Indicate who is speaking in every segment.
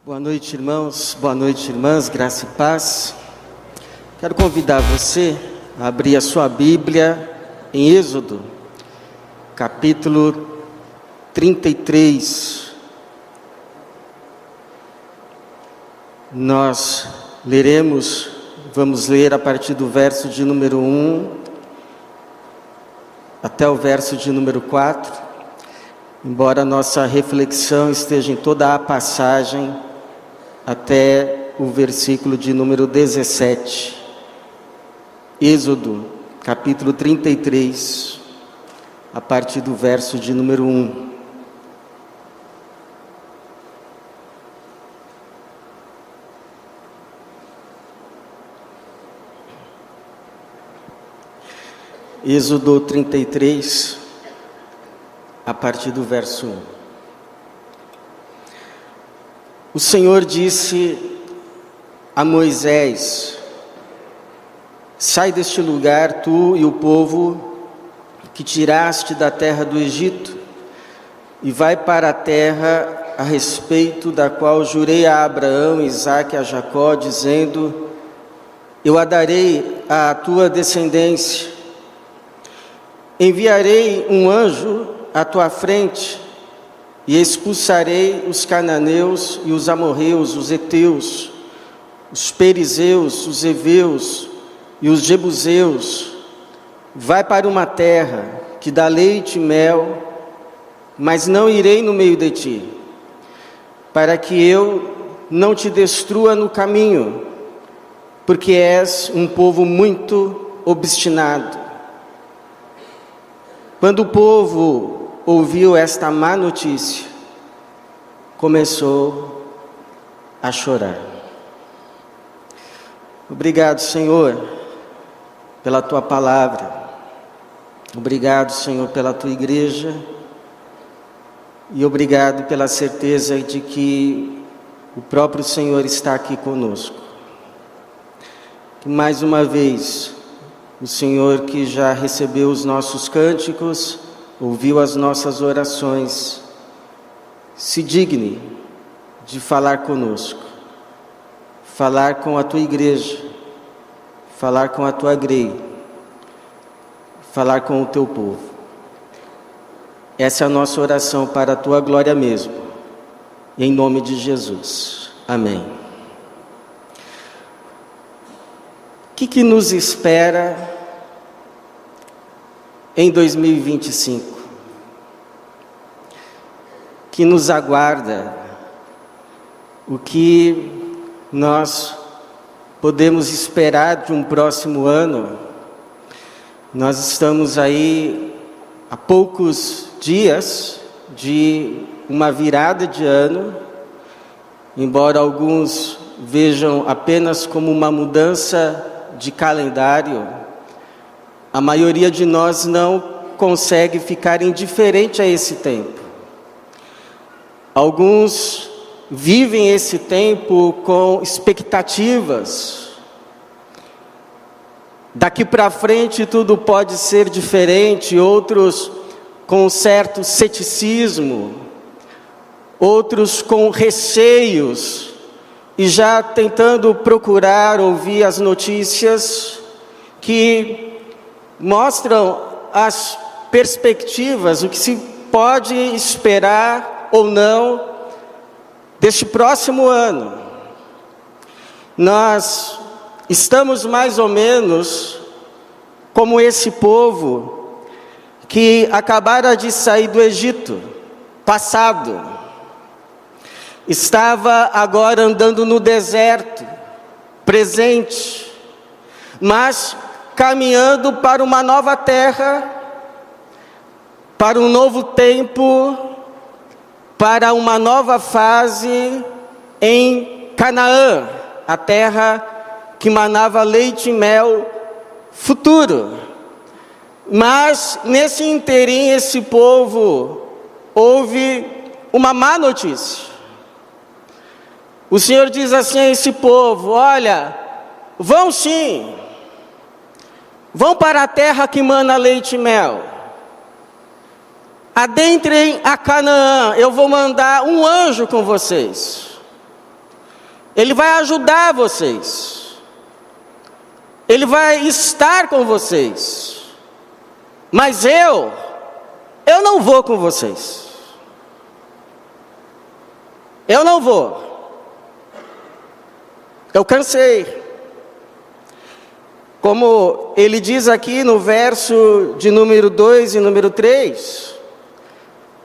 Speaker 1: Boa noite, irmãos. Boa noite, irmãs. Graça e paz. Quero convidar você a abrir a sua Bíblia em Êxodo, capítulo 33. Nós vamos ler a partir do verso de número 1 até o verso de número 4. Embora a nossa reflexão esteja em toda a passagem até o versículo de número 17. Êxodo, capítulo 33, a partir do verso de número 1. Êxodo 33, a partir do verso 1. O Senhor disse a Moisés: sai deste lugar, tu e o povo que tiraste da terra do Egito, e vai para a terra a respeito da qual jurei a Abraão, Isaque e a Jacó, dizendo: eu a darei à tua descendência. Enviarei um anjo à tua frente, e expulsarei os cananeus e os amorreus, os heteus, os perizeus, os heveus e os jebuseus. Vai para uma terra que dá leite e mel, mas não irei no meio de ti, para que eu não te destrua no caminho, porque és um povo muito obstinado. Quando o povo ouviu esta má notícia, começou a chorar. Obrigado, Senhor, pela tua palavra. Obrigado, Senhor, pela tua igreja. E obrigado pela certeza de que o próprio Senhor está aqui conosco. Que mais uma vez o Senhor, que já recebeu os nossos cânticos, ouviu as nossas orações, se digne de falar conosco, falar com a tua igreja, falar com a tua grei, falar com o teu povo. Essa é a nossa oração para a tua glória mesmo, em nome de Jesus. Amém. O que nos espera em 2025? Que nos aguarda? O que nós podemos esperar de um próximo ano? Nós estamos aí a poucos dias de uma virada de ano, embora alguns vejam apenas como uma mudança de calendário, a maioria de nós não consegue ficar indiferente a esse tempo. Alguns vivem esse tempo com expectativas. Daqui para frente tudo pode ser diferente. Outros com certo ceticismo, outros com receios, e já tentando procurar ouvir as notícias que mostram as perspectivas, o que se pode esperar ou não deste próximo ano. Nós estamos mais ou menos como esse povo que acabara de sair do Egito, passado. Estava agora andando no deserto, presente, mas caminhando para uma nova terra, para um novo tempo, para uma nova fase em Canaã, a terra que manava leite e mel, futuro. Mas nesse inteirinho esse povo ouve uma má notícia. O Senhor diz assim a esse povo: olha, vão sim, vão para a terra que mana leite e mel, adentrem a Canaã, eu vou mandar um anjo com vocês. Ele vai ajudar vocês. Ele vai estar com vocês. Mas eu não vou com vocês. Eu não vou. Eu cansei. Como ele diz aqui no verso de número 2 e número 3,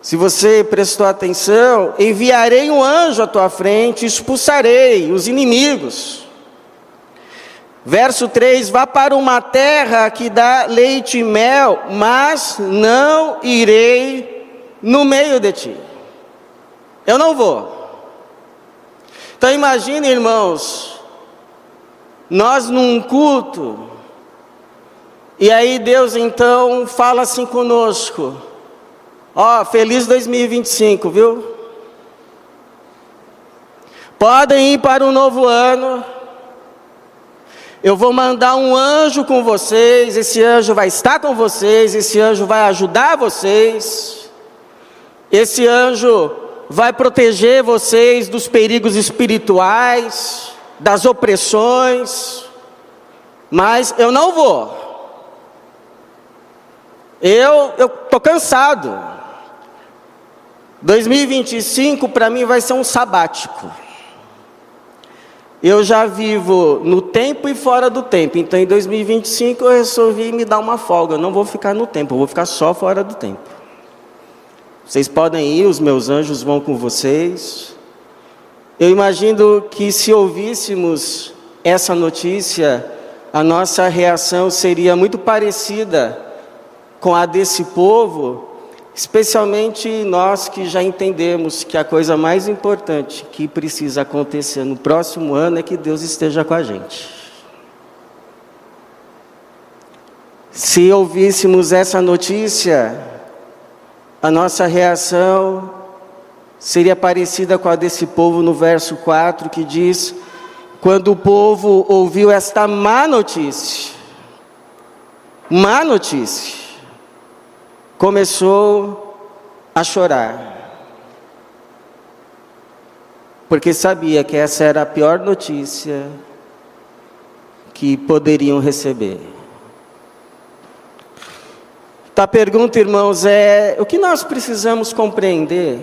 Speaker 1: se você prestou atenção, enviarei um anjo à tua frente, expulsarei os inimigos. Verso 3, vá para uma terra que dá leite e mel, mas não irei no meio de ti. Eu não vou. Então imagine, irmãos, nós num culto, e aí Deus então fala assim conosco: ó, feliz 2025, viu? Podem ir para um novo ano. Eu vou mandar um anjo com vocês, esse anjo vai estar com vocês, esse anjo vai ajudar vocês, esse anjo vai proteger vocês dos perigos espirituais, das opressões, mas eu não vou. Eu estou cansado. 2025 para mim vai ser um sabático. Eu já vivo no tempo e fora do tempo, então em 2025 eu resolvi me dar uma folga. Eu não vou ficar no tempo, eu vou ficar só fora do tempo. Vocês podem ir, os meus anjos vão com vocês. Eu imagino que se ouvíssemos essa notícia, a nossa reação seria muito parecida com a desse povo, especialmente nós que já entendemos que a coisa mais importante que precisa acontecer no próximo ano é que Deus esteja com a gente. Se ouvíssemos essa notícia, a nossa reação seria parecida com a desse povo no verso 4, que diz: quando o povo ouviu esta má notícia, começou a chorar, porque sabia que essa era a pior notícia que poderiam receber. Então a pergunta, irmãos, é: o que nós precisamos compreender?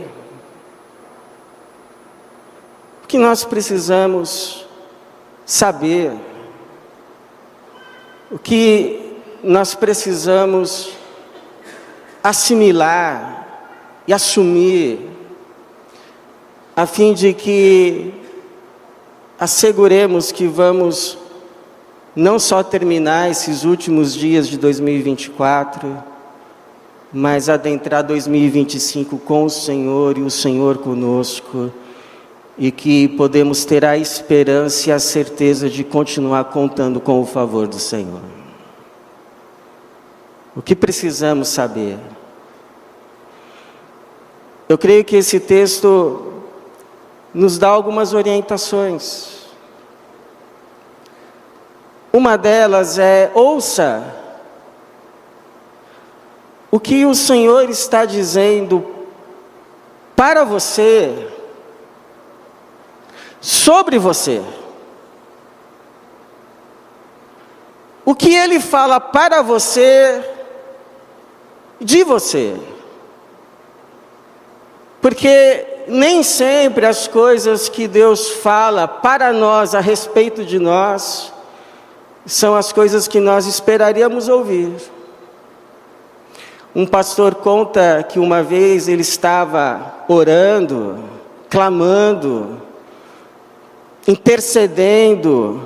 Speaker 1: O que nós precisamos saber? O que nós precisamos assimilar e assumir, a fim de que asseguremos que vamos não só terminar esses últimos dias de 2024, mas adentrar 2025 com o Senhor e o Senhor conosco, e que podemos ter a esperança e a certeza de continuar contando com o favor do Senhor. O que precisamos saber? Eu creio que esse texto nos dá algumas orientações. Uma delas é: ouça o que o Senhor está dizendo para você, sobre você. O que Ele fala para você, de você. Porque nem sempre as coisas que Deus fala para nós, a respeito de nós, são as coisas que nós esperaríamos ouvir. Um pastor conta que uma vez ele estava orando, clamando, intercedendo,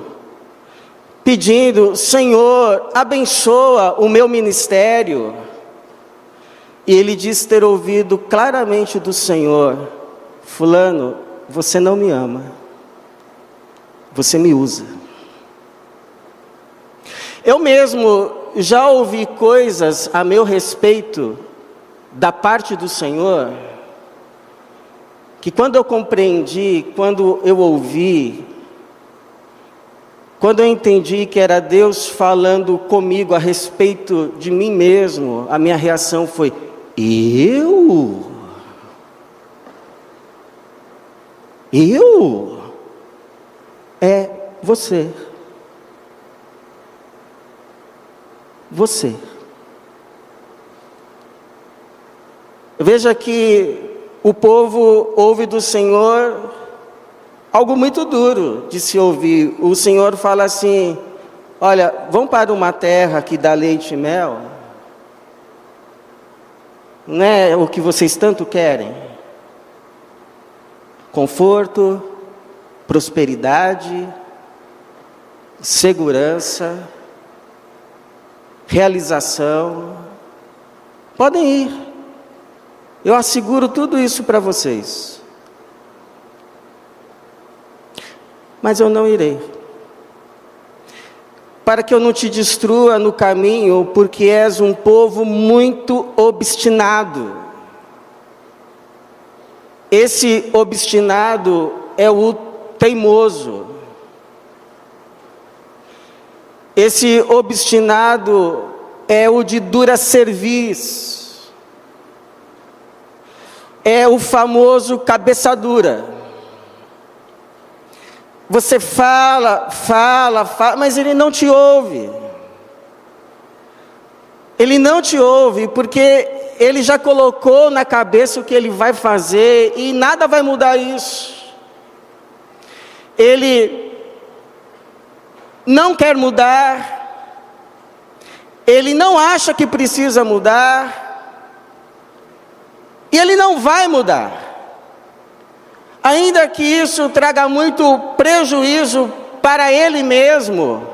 Speaker 1: pedindo: Senhor, abençoa o meu ministério. E ele diz ter ouvido claramente do Senhor: fulano, você não me ama, você me usa. Eu mesmo já ouvi coisas a meu respeito da parte do Senhor, que quando eu compreendi, quando eu ouvi, quando eu entendi que era Deus falando comigo a respeito de mim mesmo, a minha reação foi: Eu? você. Você. Veja que o povo ouve do Senhor algo muito duro de se ouvir. O Senhor fala assim: olha, vão para uma terra que dá leite e mel. Não é o que vocês tanto querem? Conforto, prosperidade, segurança, realização. Podem ir. Eu asseguro tudo isso para vocês. Mas eu não irei. Para que eu não te destrua no caminho, porque és um povo muito obstinado. Esse obstinado é o teimoso. Esse obstinado é o de dura cerviz. É o famoso cabeça dura. Você fala, mas ele não te ouve. Ele não te ouve porque ele já colocou na cabeça o que ele vai fazer e nada vai mudar isso. Ele não quer mudar. Ele não acha que precisa mudar. E ele não vai mudar. Ainda que isso traga muito prejuízo para ele mesmo,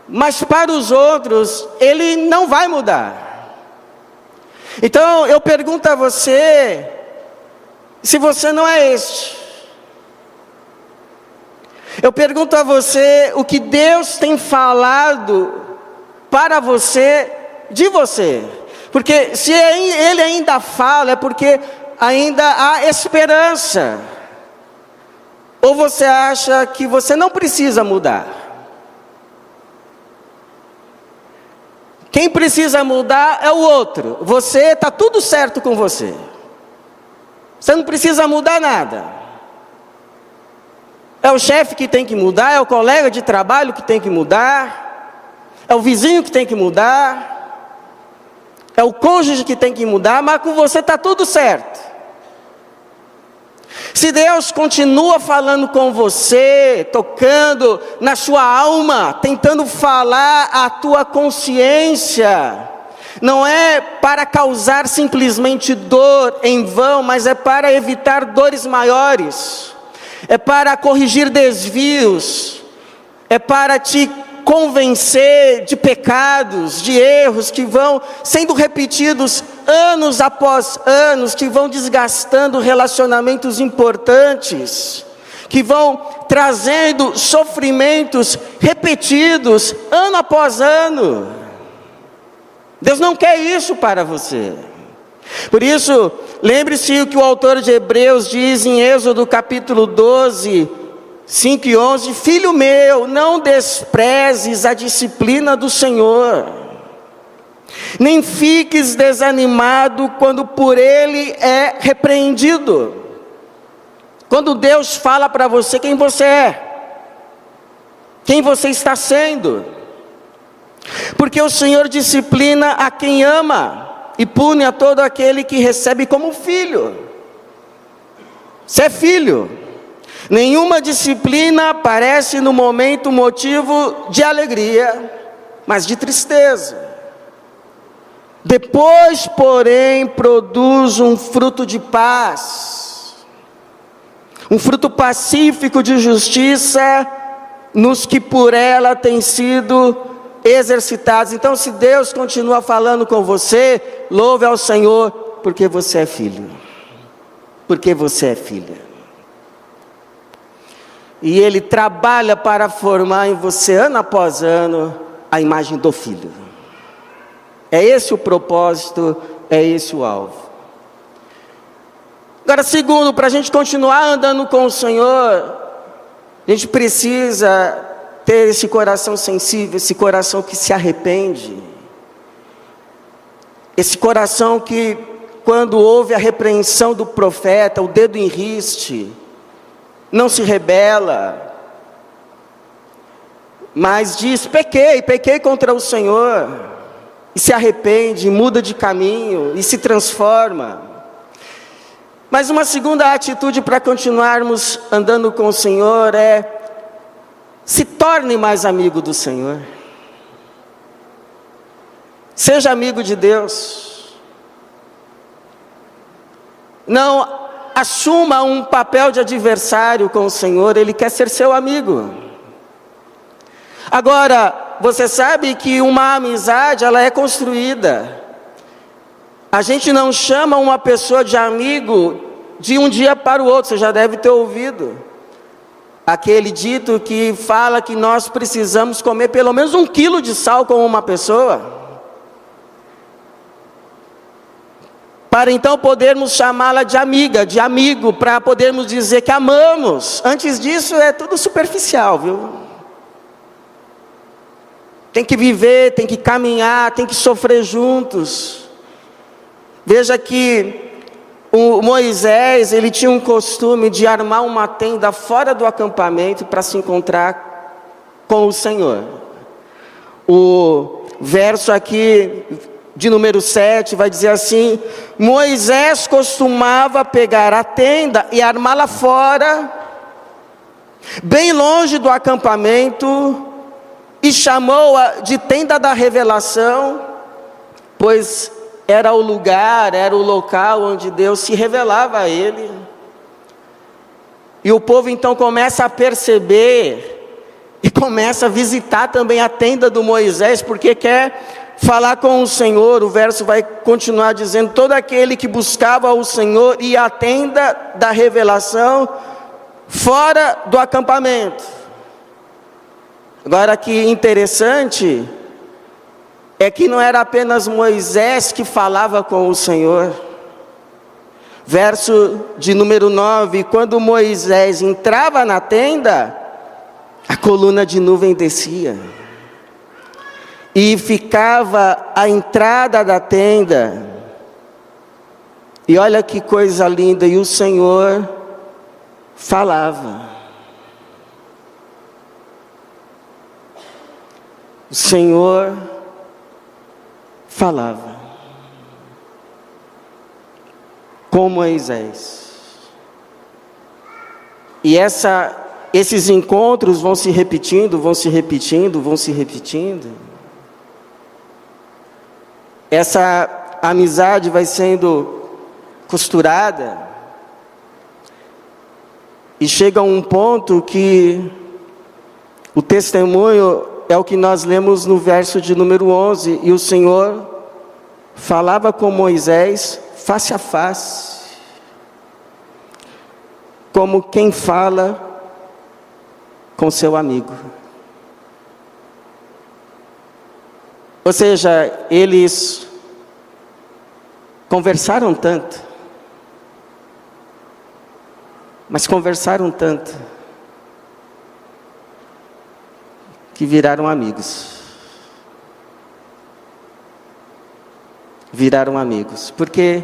Speaker 1: mas para os outros, ele não vai mudar. Então, eu pergunto a você, se você não é este. Eu pergunto a você, o que Deus tem falado para você, de você. Porque se ele ainda fala, é porque ainda há esperança. Ou você acha que você não precisa mudar? Quem precisa mudar é o outro. Você, está tudo certo com você. Você não precisa mudar nada. É o chefe que tem que mudar, é o colega de trabalho que tem que mudar, é o vizinho que tem que mudar, é o cônjuge que tem que mudar, mas com você está tudo certo. Se Deus continua falando com você, tocando na sua alma, tentando falar à tua consciência, não é para causar simplesmente dor em vão, mas é para evitar dores maiores, é para corrigir desvios, é para te convencer de pecados, de erros que vão sendo repetidos anos após anos, que vão desgastando relacionamentos importantes, que vão trazendo sofrimentos repetidos ano após ano. Deus não quer isso para você. Por isso, lembre-se o que o autor de Hebreus diz em Êxodo capítulo 12, 5 e 11, filho meu, não desprezes a disciplina do Senhor, nem fiques desanimado quando por Ele é repreendido. Quando Deus fala para você quem você é, quem você está sendo, porque o Senhor disciplina a quem ama, e pune a todo aquele que recebe como filho. Você é filho. Nenhuma disciplina parece no momento motivo de alegria, mas de tristeza. Depois, porém, produz um fruto de paz, um fruto pacífico de justiça, nos que por ela têm sido exercitados. Então, se Deus continua falando com você, louve ao Senhor, porque você é filho. Porque você é filha. E Ele trabalha para formar em você, ano após ano, a imagem do Filho. É esse o propósito, é esse o alvo. Agora, segundo, para a gente continuar andando com o Senhor, a gente precisa ter esse coração sensível, esse coração que se arrepende. Esse coração que, quando ouve a repreensão do profeta, o dedo em riste, não se rebela, mas diz: pequei contra o Senhor, e se arrepende, muda de caminho, e se transforma. Mas uma segunda atitude para continuarmos andando com o Senhor é: se torne mais amigo do Senhor. Seja amigo de Deus. Não assuma um papel de adversário com o Senhor, Ele quer ser seu amigo. Agora, você sabe que uma amizade, ela é construída. A gente não chama uma pessoa de amigo de um dia para o outro. Você já deve ter ouvido aquele dito que fala que nós precisamos comer pelo menos 1 quilo de sal com uma pessoa, para então podermos chamá-la de amiga, de amigo, para podermos dizer que amamos. Antes disso é tudo superficial, viu? Tem que viver, tem que caminhar, tem que sofrer juntos. Veja que o Moisés, ele tinha um costume de armar uma tenda fora do acampamento para se encontrar com o Senhor. O verso aqui de número 7 vai dizer assim: Moisés costumava pegar a tenda e armá-la fora, bem longe do acampamento, e chamou-a de tenda da revelação, pois era o lugar, era o local onde Deus se revelava a ele. E o povo então começa a perceber e começa a visitar também a tenda do Moisés, porque quer falar com o Senhor. O verso vai continuar dizendo: todo aquele que buscava o Senhor ia à tenda da revelação fora do acampamento. Agora, que interessante é que não era apenas Moisés que falava com o Senhor. Verso de número 9: quando Moisés entrava na tenda, a coluna de nuvem descia e ficava à entrada da tenda. E olha que coisa linda, e o Senhor falava. O Senhor falava com Moisés. E esses encontros vão se repetindo, vão se repetindo, vão se repetindo. Essa amizade vai sendo costurada, e chega a um ponto que o testemunho é o que nós lemos no verso de número 11: e o Senhor falava com Moisés face a face, como quem fala com seu amigo. Ou seja, eles conversaram tanto, mas conversaram tanto, que viraram amigos. Viraram amigos, porque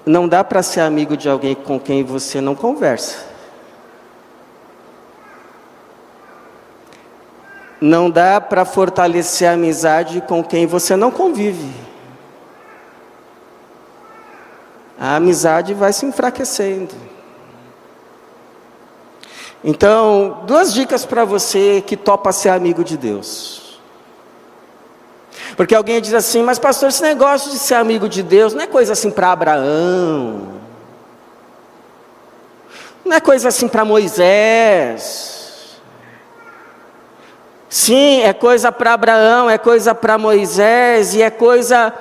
Speaker 1: não dá para ser amigo de alguém com quem você não conversa. Não dá para fortalecer a amizade com quem você não convive. A amizade vai se enfraquecendo. Então, 2 dicas para você que topa ser amigo de Deus. Porque alguém diz assim: mas pastor, esse negócio de ser amigo de Deus não é coisa assim para Abraão, não é coisa assim para Moisés. Sim, é coisa para Abraão, é coisa para Moisés, e é coisa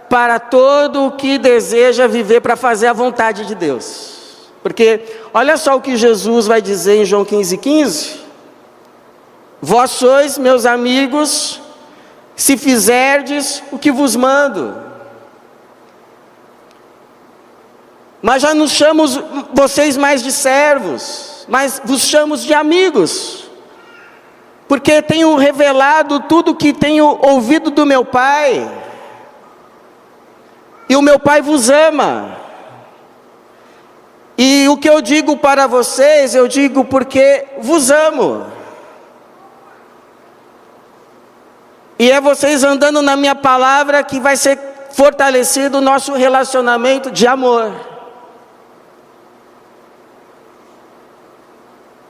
Speaker 1: para todo o que deseja viver para fazer a vontade de Deus. Porque olha só o que Jesus vai dizer em João 15:15: vós sois meus amigos, se fizerdes o que vos mando. Mas já não chamo vocês mais de servos, mas vos chamo de amigos, porque tenho revelado tudo o que tenho ouvido do meu Pai, e o meu Pai vos ama. E o que eu digo para vocês, eu digo porque vos amo. E é vocês andando na minha palavra que vai ser fortalecido o nosso relacionamento de amor.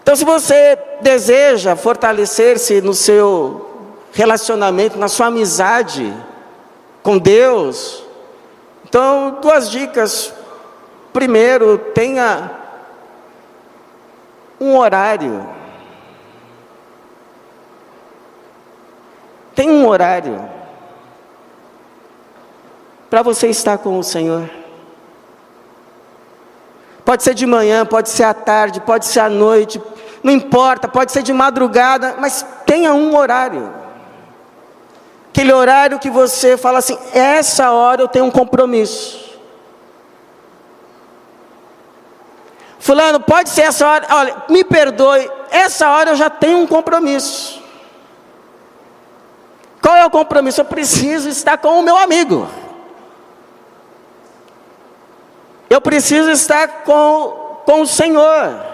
Speaker 1: Então, se você deseja fortalecer-se no seu relacionamento, na sua amizade com Deus, então, 2 dicas. Primeiro, tenha um horário. Tenha um horário para você estar com o Senhor. Pode ser de manhã, pode ser à tarde, pode ser à noite, não importa, pode ser de madrugada, mas tenha um horário. Aquele horário que você fala assim, essa hora eu tenho um compromisso. Fulano, pode ser essa hora, olha, me perdoe, essa hora eu já tenho um compromisso. Qual é o compromisso? Eu preciso estar com o meu amigo. Eu preciso estar com o Senhor.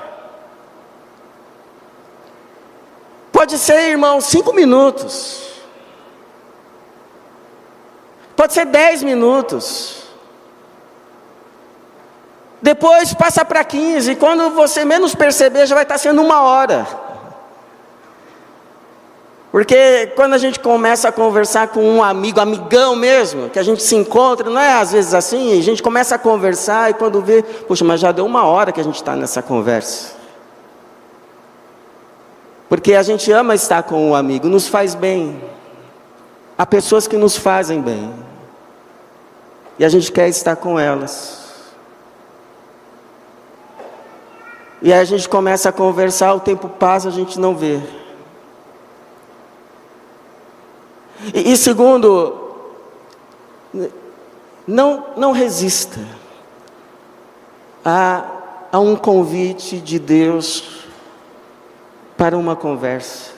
Speaker 1: Pode ser, irmão, 5 minutos. Pode ser 10 minutos. Depois passa para 15, e quando você menos perceber, já vai estar sendo 1 hora. Porque quando a gente começa a conversar com um amigo, amigão mesmo, que a gente se encontra, não é às vezes assim, a gente começa a conversar e quando vê, poxa, mas já deu 1 hora que a gente está nessa conversa. Porque a gente ama estar com um amigo, nos faz bem. Há pessoas que nos fazem bem. E a gente quer estar com elas. E aí a gente começa a conversar, o tempo passa, a gente não vê. E segundo, não resista a um convite de Deus para uma conversa.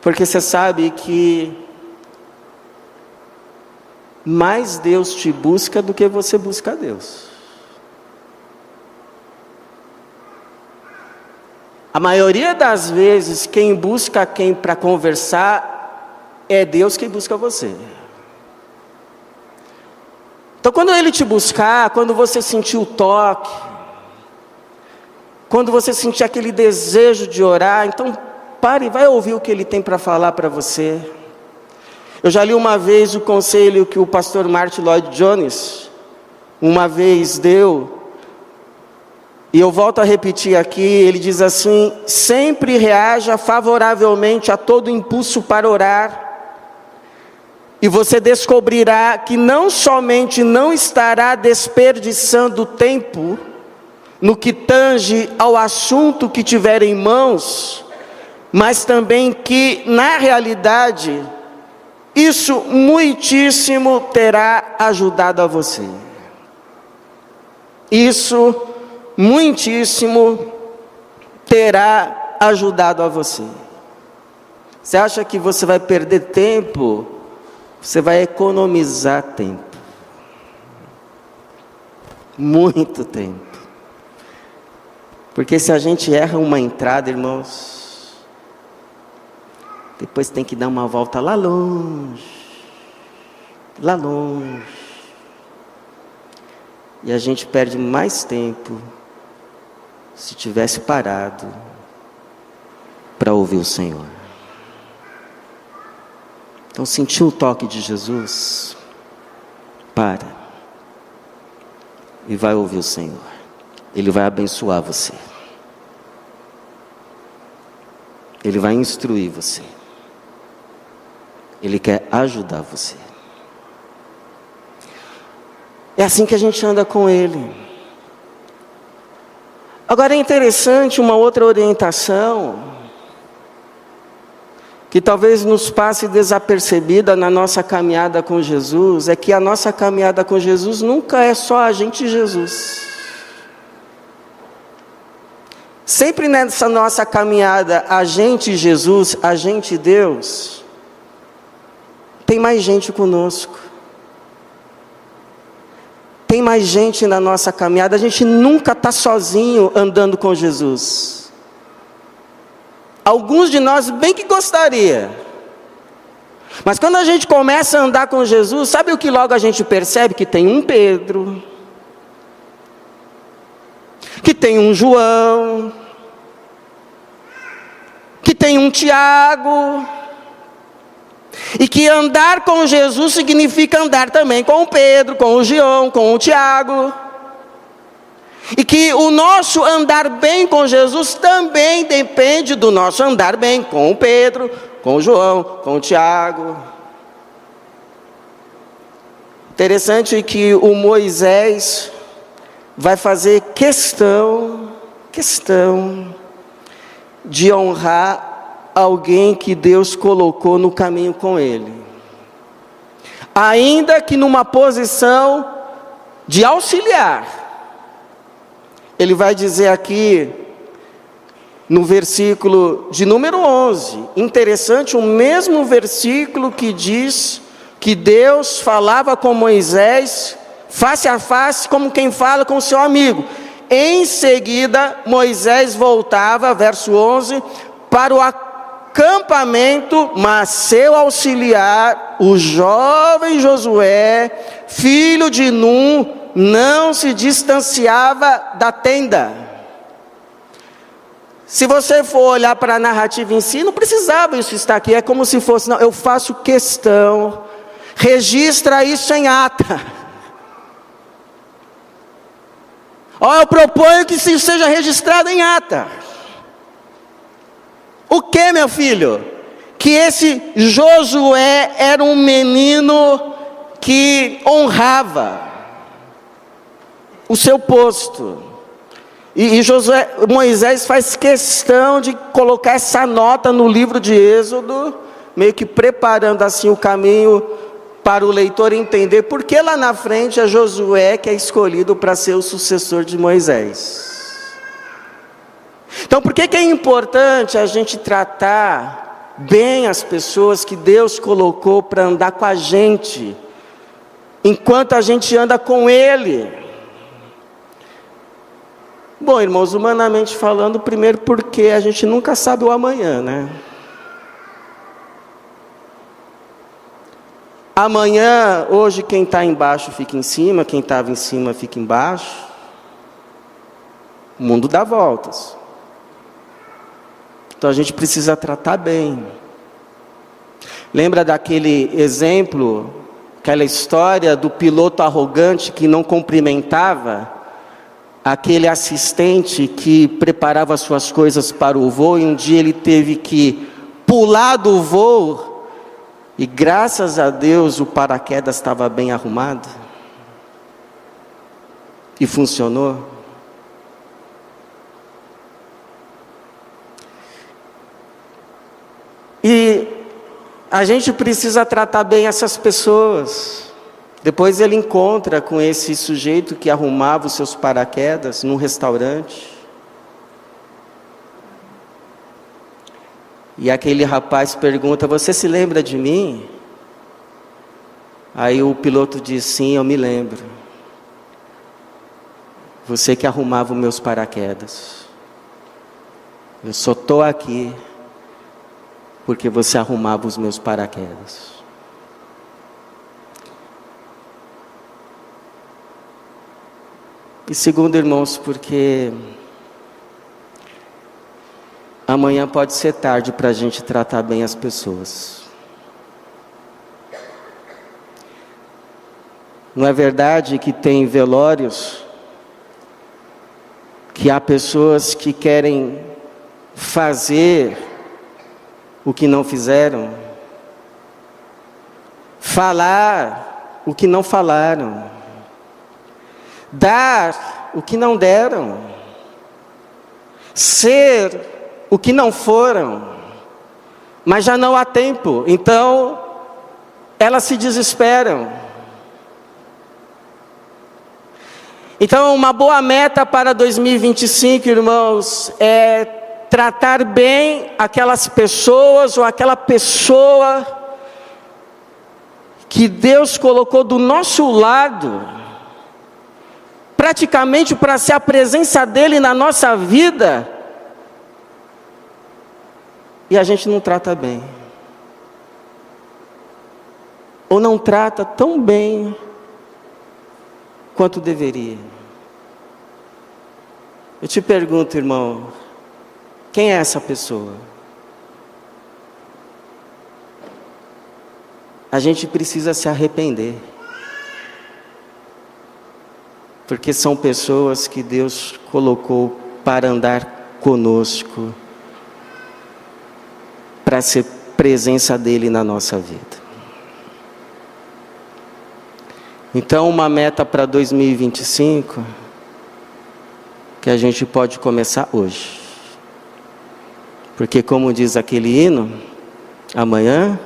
Speaker 1: Porque você sabe que mais Deus te busca do que você busca a Deus. A maioria das vezes, quem busca quem para conversar, é Deus quem busca você. Então, quando Ele te buscar, quando você sentir o toque, quando você sentir aquele desejo de orar, então pare e vai ouvir o que Ele tem para falar para você. Eu já li uma vez o conselho que o pastor Martin Lloyd Jones uma vez deu, e eu volto a repetir aqui, ele diz assim: sempre reaja favoravelmente a todo impulso para orar, e você descobrirá que não somente não estará desperdiçando tempo no que tange ao assunto que tiver em mãos, mas também que, na realidade, isso muitíssimo terá ajudado a você. Isso muitíssimo terá ajudado a você. Você acha que você vai perder tempo? Você vai economizar tempo. Muito tempo. Porque se a gente erra uma entrada, irmãos, depois tem que dar uma volta lá longe. Lá longe. E a gente perde mais tempo se tivesse parado para ouvir o Senhor. Então, sentiu o toque de Jesus? Para. E vai ouvir o Senhor. Ele vai abençoar você. Ele vai instruir você. Ele quer ajudar você. É assim que a gente anda com Ele. Agora é interessante uma outra orientação, que talvez nos passe desapercebida na nossa caminhada com Jesus, é que a nossa caminhada com Jesus nunca é só a gente e Jesus. Sempre nessa nossa caminhada, a gente e Jesus, a gente e Deus, tem mais gente conosco. tem mais gente na nossa caminhada. A gente nunca está sozinho andando com Jesus. Alguns de nós bem que gostaria. Mas quando a gente começa a andar com Jesus, sabe o que logo a gente percebe? Que tem um Pedro, que tem um João, que tem um Tiago, e que andar com Jesus significa andar também com o Pedro, com o João, com o Tiago, e que o nosso andar bem com Jesus também depende do nosso andar bem com o Pedro, com o João, com o Tiago. Interessante que o Moisés vai fazer questão de honrar alguém que Deus colocou no caminho com ele, ainda que numa posição de auxiliar. Ele vai dizer aqui, no versículo de número 11, interessante, o mesmo versículo que diz que Deus falava com Moisés, face a face, como quem fala com seu amigo. Em seguida, Moisés voltava, verso 11, para o acampamento, mas seu auxiliar, o jovem Josué, filho de Num, não se distanciava da tenda. Se você for olhar para a narrativa em si, não precisava isso estar aqui, é como se fosse, não, eu faço questão, registra isso em ata. Eu proponho que isso seja registrado em ata. O que, meu filho? Que esse Josué era um menino que honrava o seu posto. E Moisés faz questão de colocar essa nota no livro de Êxodo, meio que preparando assim o caminho para o leitor entender porque lá na frente é Josué que é escolhido para ser o sucessor de Moisés. Então, por que é importante a gente tratar bem as pessoas que Deus colocou para andar com a gente, enquanto a gente anda com Ele? Bom, irmãos, humanamente falando, primeiro porque a gente nunca sabe o amanhã, né? Amanhã, hoje quem está embaixo fica em cima, quem estava em cima fica embaixo. O mundo dá voltas. Então a gente precisa tratar bem. Lembra daquele exemplo, aquela história do piloto arrogante que não cumprimentava aquele assistente que preparava suas coisas para o voo, e um dia ele teve que pular do voo, e graças a Deus o paraquedas estava bem arrumado, e funcionou. E a gente precisa tratar bem essas pessoas. Depois ele encontra com esse sujeito que arrumava os seus paraquedas num restaurante. E aquele rapaz pergunta: você se lembra de mim? Aí o piloto diz: sim, eu me lembro. Você que arrumava os meus paraquedas. Eu só estou aqui porque você arrumava os meus paraquedas. E segundo, irmãos, porque amanhã pode ser tarde para a gente tratar bem as pessoas. Não é verdade que tem velórios, que há pessoas que querem fazer o que não fizeram, falar o que não falaram, dar o que não deram, ser o que não foram, mas já não há tempo, então elas se desesperam. Então uma boa meta para 2025, irmãos, é tratar bem aquelas pessoas ou aquela pessoa que Deus colocou do nosso lado praticamente para ser a presença dele na nossa vida, e a gente não trata bem, ou não trata tão bem quanto deveria. Eu te pergunto, irmão, quem é essa pessoa? A gente precisa se arrepender, porque são pessoas que Deus colocou para andar conosco, para ser presença dele na nossa vida. Então, uma meta para 2025, que a gente pode começar hoje. Porque como diz aquele hino, amanhã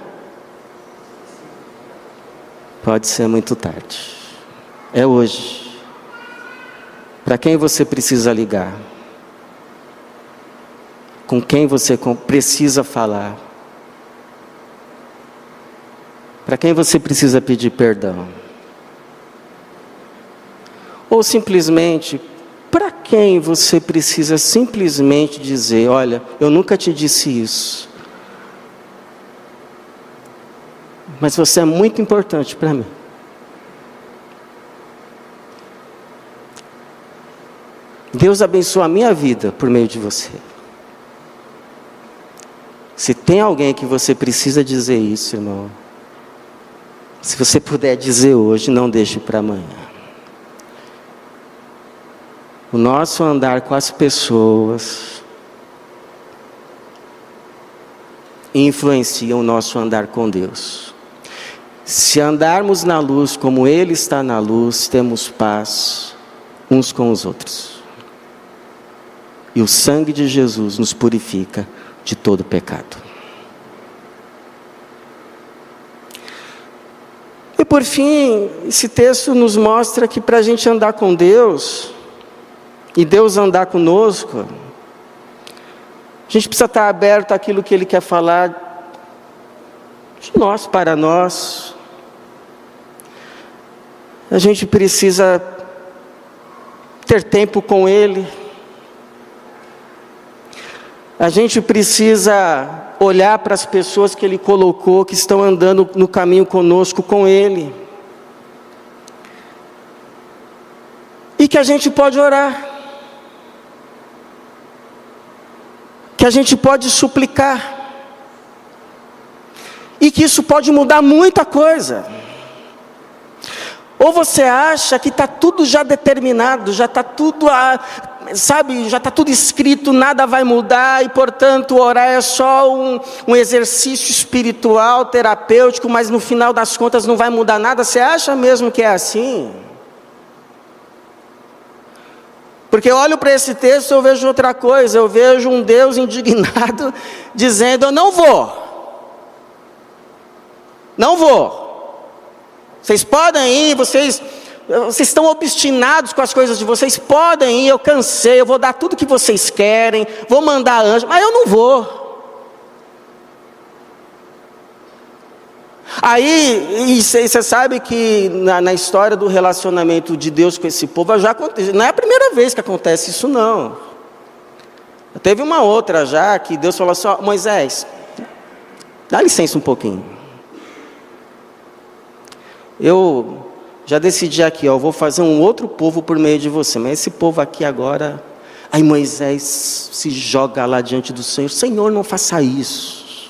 Speaker 1: pode ser muito tarde. É hoje. Para quem você precisa ligar? Com quem você precisa falar? Para quem você precisa pedir perdão? Ou simplesmente, para quem você precisa simplesmente dizer, olha, eu nunca te disse isso, mas você é muito importante para mim. Deus abençoa a minha vida por meio de você. Se tem alguém que você precisa dizer isso, irmão, se você puder dizer hoje, não deixe para amanhã. O nosso andar com as pessoas influencia o nosso andar com Deus. Se andarmos na luz como Ele está na luz, temos paz uns com os outros. E o sangue de Jesus nos purifica de todo pecado. E por fim, esse texto nos mostra que para a gente andar com Deus, e Deus andar conosco, a gente precisa estar aberto àquilo que Ele quer falar de nós, para nós. A gente precisa ter tempo com Ele. A gente precisa olhar para as pessoas que Ele colocou, que estão andando no caminho conosco, com Ele. E que a gente pode orar. Que a gente pode suplicar, e que isso pode mudar muita coisa. Ou você acha que está tudo já determinado, já está tudo, já está tudo escrito, nada vai mudar, e portanto orar é só um exercício espiritual, terapêutico, mas no final das contas não vai mudar nada? Você acha mesmo que é assim? Porque eu olho para esse texto e eu vejo outra coisa, eu vejo um Deus indignado, dizendo, eu não vou. Não vou. Vocês podem ir, vocês estão obstinados com as coisas de vocês, podem ir, eu cansei, eu vou dar tudo que vocês querem, vou mandar anjo, mas eu não vou. Aí, e você sabe que na história do relacionamento de Deus com esse povo, já aconteceu, não é a primeira vez que acontece isso não. Teve uma outra já, que Deus falou assim, ó, Moisés, dá licença um pouquinho. Eu já decidi aqui, ó, eu vou fazer um outro povo por meio de você, mas esse povo aqui agora... Aí Moisés se joga lá diante do Senhor, Senhor, não faça isso.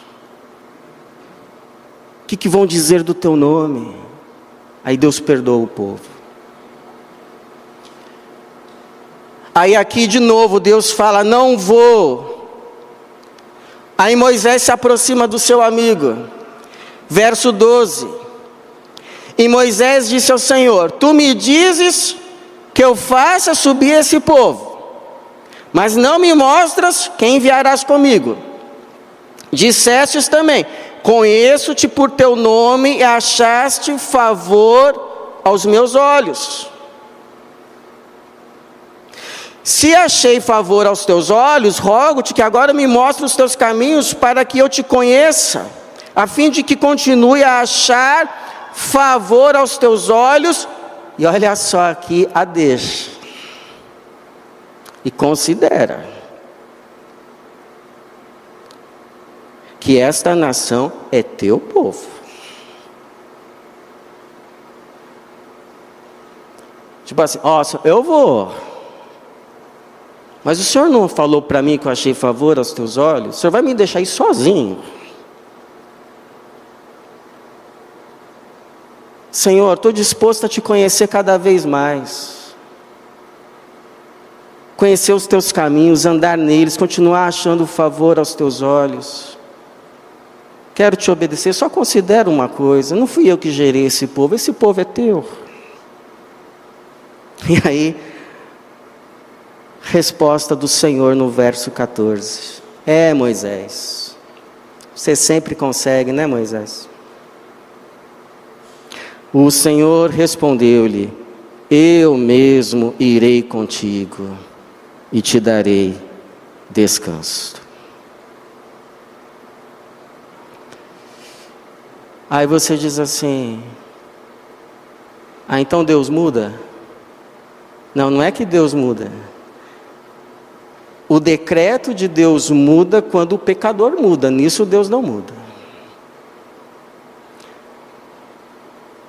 Speaker 1: O que vão dizer do teu nome? Aí Deus perdoa o povo. Aí aqui de novo Deus fala, não vou. Aí Moisés se aproxima do seu amigo. Verso 12. E Moisés disse ao Senhor, tu me dizes que eu faça subir esse povo, mas não me mostras quem enviarás comigo. Dissestes também, conheço-te por teu nome e achaste favor aos meus olhos. Se achei favor aos teus olhos, rogo-te que agora me mostre os teus caminhos para que eu te conheça, a fim de que continue a achar favor aos teus olhos. E olha só aqui a deixa. e considera que esta nação é teu povo. Tipo assim, ó, eu vou. Mas o Senhor não falou para mim que eu achei favor aos teus olhos? O Senhor vai me deixar aí sozinho? Senhor, estou disposto a te conhecer cada vez mais. Conhecer os teus caminhos, andar neles, continuar achando favor aos teus olhos. Quero te obedecer, só considera uma coisa, não fui eu que gerei esse povo é teu. E aí, resposta do Senhor no verso 14. Moisés, você sempre consegue, né, Moisés? O Senhor respondeu-lhe: eu mesmo irei contigo e te darei descanso. Aí você diz assim: então Deus muda? Não, não é que Deus muda. O decreto de Deus muda quando o pecador muda, nisso Deus não muda.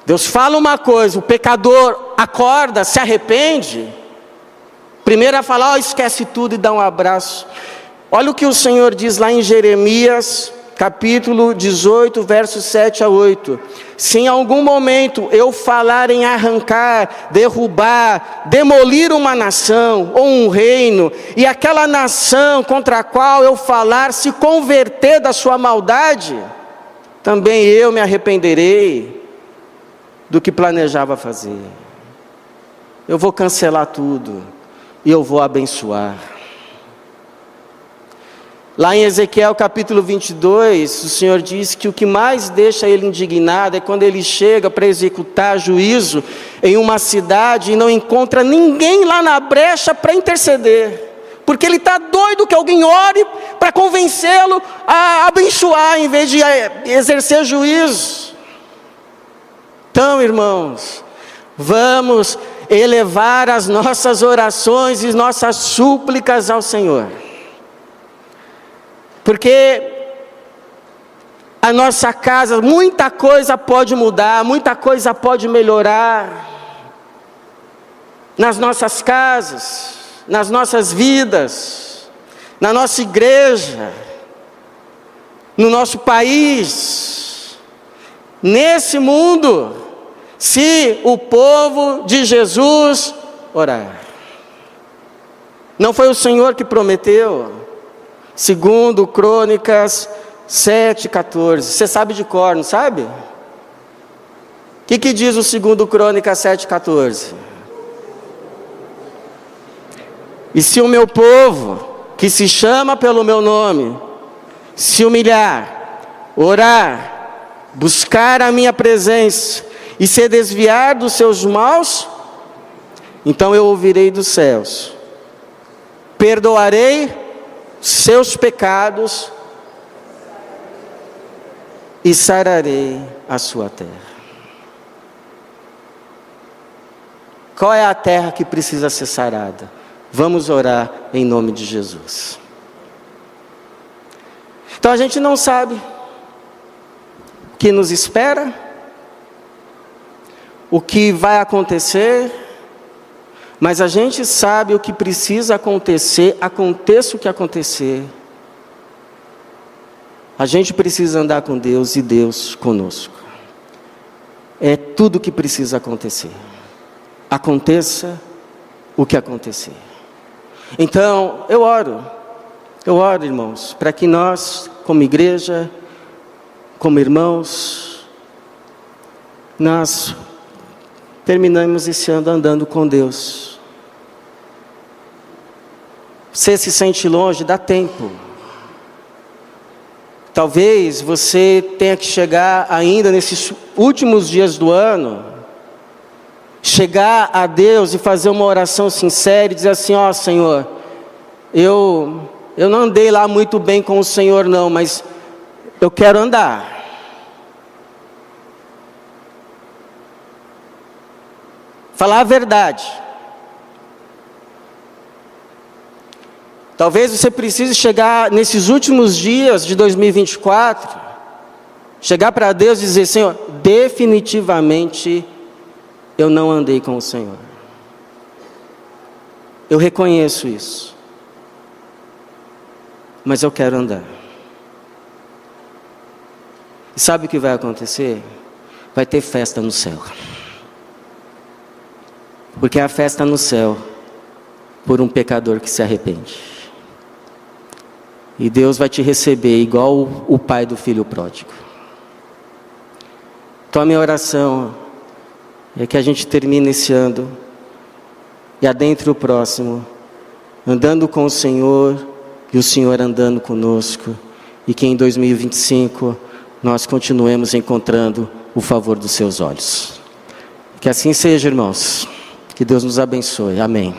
Speaker 1: Deus fala uma coisa, o pecador acorda, se arrepende. Primeiro a falar, esquece tudo e dá um abraço. Olha o que o Senhor diz lá em Jeremias, capítulo 18, versos 7 a 8. Se em algum momento eu falar em arrancar, derrubar, demolir uma nação ou um reino, e aquela nação contra a qual eu falar se converter da sua maldade, também eu me arrependerei do que planejava fazer. Eu vou cancelar tudo e eu vou abençoar. Lá em Ezequiel capítulo 22, o Senhor diz que o que mais deixa ele indignado é quando ele chega para executar juízo em uma cidade e não encontra ninguém lá na brecha para interceder. Porque ele está doido que alguém ore para convencê-lo a abençoar em vez de exercer juízo. Então, irmãos, vamos elevar as nossas orações e nossas súplicas ao Senhor. Porque a nossa casa, muita coisa pode mudar, muita coisa pode melhorar. Nas nossas casas, nas nossas vidas, na nossa igreja, no nosso país, nesse mundo, se o povo de Jesus orar. Não foi o Senhor que prometeu? Segundo Crônicas 7,14. Você sabe de cor, não sabe? O que diz o segundo Crônicas 7,14? E se o meu povo, que se chama pelo meu nome, se humilhar, orar, buscar a minha presença e se desviar dos seus maus, então eu ouvirei dos céus, perdoarei seus pecados e sararei a sua terra. Qual é a terra que precisa ser sarada? Vamos orar em nome de Jesus. Então a gente não sabe o que nos espera, o que vai acontecer, mas a gente sabe o que precisa acontecer, aconteça o que acontecer. A gente precisa andar com Deus e Deus conosco. É tudo o que precisa acontecer. Aconteça o que acontecer. Então, eu oro, irmãos, para que nós, como igreja, como irmãos, nós terminamos esse ano andando com Deus. Você se sente longe, dá tempo. Talvez você tenha que chegar ainda nesses últimos dias do ano, chegar a Deus e fazer uma oração sincera e dizer assim: ó Senhor, eu não andei lá muito bem com o Senhor não, mas eu quero andar. Falar a verdade. Talvez você precise chegar nesses últimos dias de 2024, chegar para Deus e dizer: Senhor, definitivamente eu não andei com o Senhor. Eu reconheço isso, mas eu quero andar. E sabe o que vai acontecer? Vai ter festa no céu. Porque é a festa no céu por um pecador que se arrepende. E Deus vai te receber igual o pai do filho pródigo. Então a minha oração é que a gente termine esse ano e adentre o próximo, andando com o Senhor e o Senhor andando conosco. E que em 2025 nós continuemos encontrando o favor dos seus olhos. Que assim seja, irmãos. Que Deus nos abençoe. Amém.